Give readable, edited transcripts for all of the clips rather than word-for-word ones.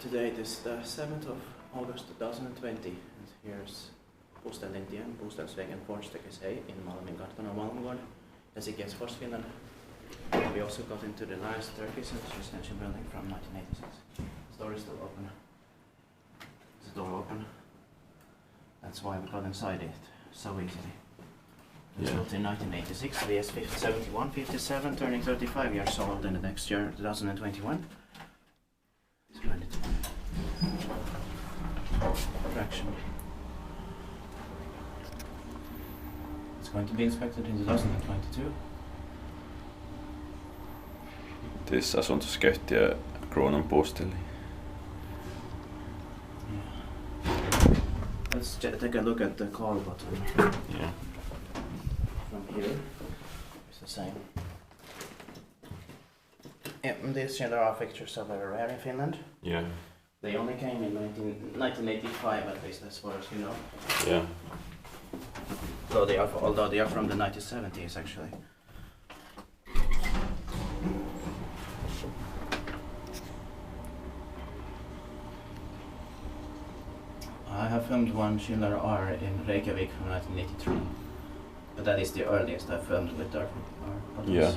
Today it is the 7th of August 2020, and here's Puustellintie, Puustellsvägen Forstekesei in Malminkartano, Malmgård, Helsinki, Finland. We also got into the last Turkish residential building from 1986. The door is still open. Is the door open? That's why we got inside it so easily. It was built in 1986, VS 7157, turning 35 years old in the next year, 2021. It's ready to traction. It's going to be inspected in 2022. This asuntoskeittiö Kruunan Puustelli. Let's take a look at the call button. Yeah. From here, it's the same. Yeah, these there are fixtures are very rare in Finland. Yeah. They only came in 1985, at least as far as you know. Yeah. Although they are from the 1970s actually. I have filmed one Schiller R in Reykjavik from 1983, but that is the earliest I've filmed with dark buttons. Yeah.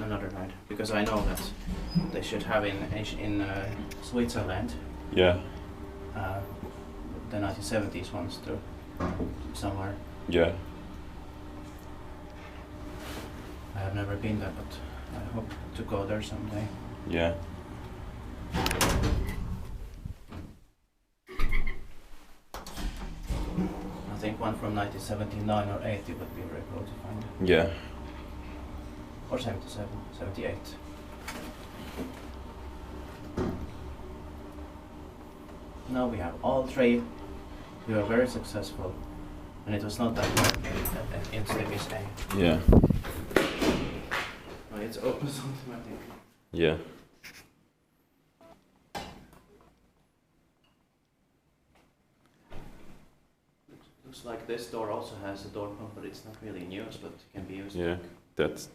Another ride, because I know that they should have in Switzerland. Yeah. The 1970s ones too, somewhere. Yeah. I have never been there, but I hope to go there someday. Yeah. I think one from 1979 or 80 would be very cool to find. Yeah. Or 77, 78. Now we have all three. We were very successful, and it was not that hard in Stay. Yeah. Oh, it's open something, I think. Yeah. Looks like this door also has a door pump, but it's not really in use, but it can be used. Yeah. That's